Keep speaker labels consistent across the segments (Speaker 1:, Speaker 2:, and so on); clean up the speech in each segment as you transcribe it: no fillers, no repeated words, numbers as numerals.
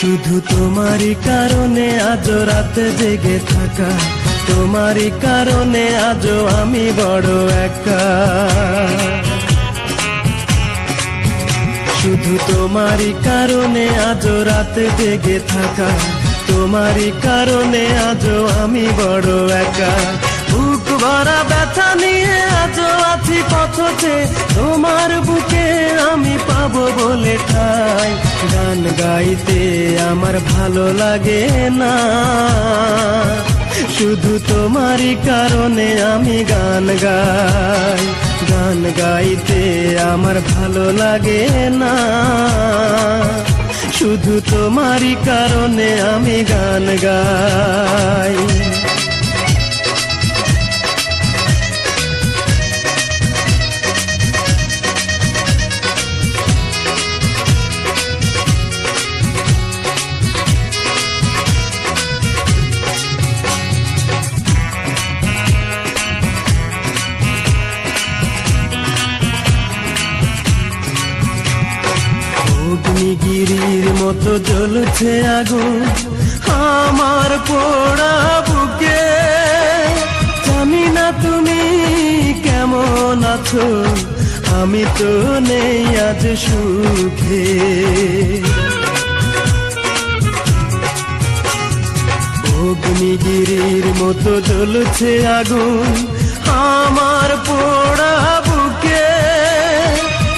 Speaker 1: শুধু তোমারই কারণে আজ রাতে জেগে থাকা, তোমারই কারণে আজও আমি বড় একা। শুধু তোমারই কারণে আজ রাতে জেগে থাকা, তোমারই কারণে আজও আমি বড় একা। বুক ভরা ব্যথা নিয়ে আজও আছি পথে, তোমার বুকে আমি পাবো বলে ঠাই। গান গাইতে আমার ভালো লাগে না, শুধু তোমারই কারণে আমি গান গাই। গান গাইতে আমার ভালো লাগে না, শুধু তোমারই কারণে আমি গান গাই। অগ্নিগিরির মতো জ্বলছে আগুন আমার পোড়া বুকে। জানি না তুমি কেমন আছো, আমি তো নেই আজ সুখে। অগ্নিগিরির মতো জ্বলছে আগুন আমার পোড়া বুকে।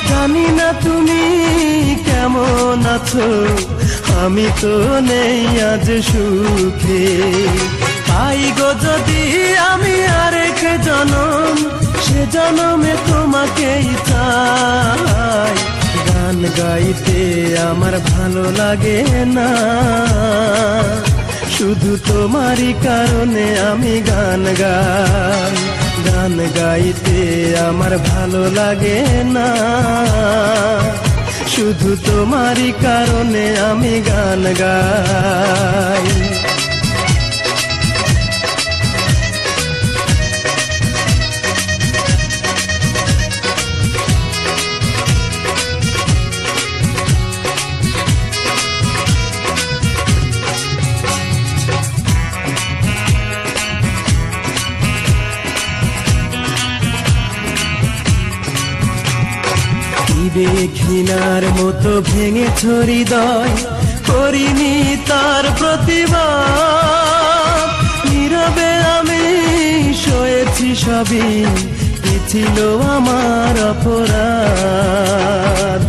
Speaker 1: জানি না তুমি কেমন আছো, আমি তো নেই আজ সুখে। পাই গো যদি আমি আরেক জনম, সে জনমে তোমাকেই চাই। গান গাইতে আমার ভালো লাগে না, শুধু তোমারই কারণে আমি গান গাই। গান গাইতে আমার ভালো লাগে না, শুধু তোমারই কারণে আমি গান গাই। ঘৃণার মতো ভেঙেছ হৃদয়, করিনি তার প্রতিবাদ। নীরবে আমি সয়েছি সবই, কি ছিল আমার অপরাধ।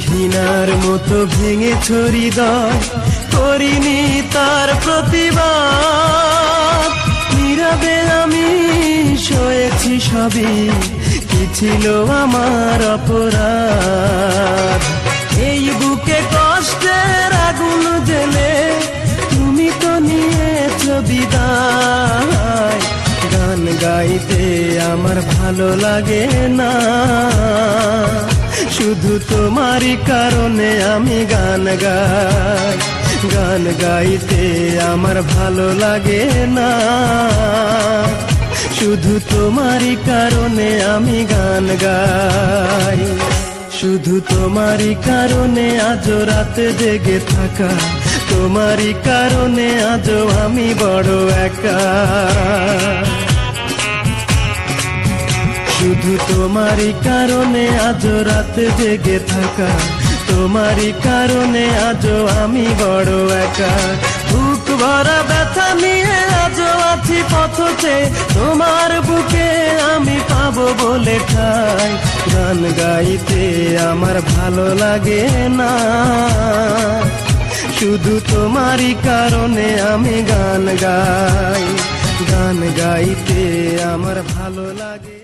Speaker 1: ঘৃণার মতো ভেঙেছ হৃদয়, করিনি তার প্রতিবাদ। নীরবে আমি সয়েছি সবই, কি ছিল আমার অপরাধ। এই বুকে কষ্টের আগুন জ্বেলে তুমি তো নিয়েছ বিদায়। গান গাইতে আমার ভালো লাগে না, শুধু তোমারই কারণে আমি গান গাই। গান গাইতে আমার ভালো লাগে না, শুধু তোমারই কারণে আমি গান গাই। শুধু তোমারই কারণে আজ রাতে জেগে থাকা, তোমারই কারণে আজও আমি বড় একা। শুধু তোমারই কারণে আজ রাতে জেগে থাকা, তোমারই কারণে আজও আমি বড় একা। বুক ভরা ব্যথা নিয়ে আজও আছি পথে, তোমার বুকে আমি পাবো বলে ঠাই। গান গাইতে আমার ভালো লাগে না, শুধু তোমারই কারণে আমি গান গাই। গান গাইতে আমার ভালো লাগে।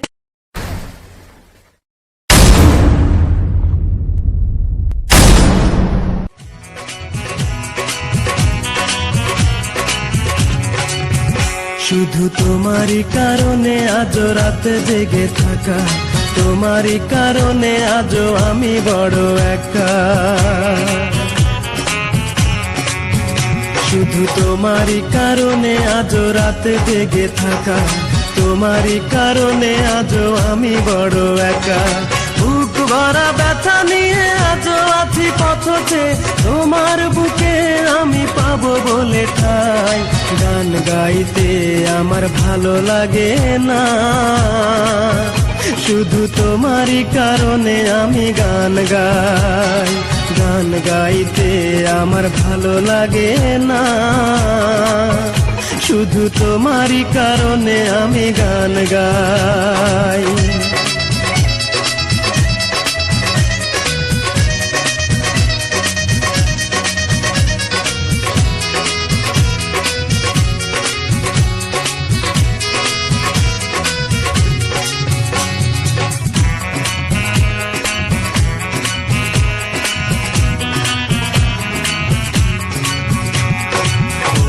Speaker 1: শুধু তোমারই কারণে আজ রাতে জেগে থাকা, তোমারই কারণে আজও আমি বড় একা। শুধু তোমারই কারণে আজ রাতে জেগে থাকা, তোমারই কারণে আজও আমি বড় একা। বুক ভরা ব্যথা নিয়ে আজও আছি পথে, তোমার বুকে আমি পাবো বলে ঠাই। গান গাইতে আমার ভালো লাগে না, শুধু তোমারই কারণে আমি গান গাই। গান গাইতে আমার ভালো লাগে না, শুধু তোমারই কারণে আমি গান গাই।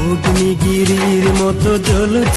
Speaker 1: অগ্নিগিরির মতো জ্বলছে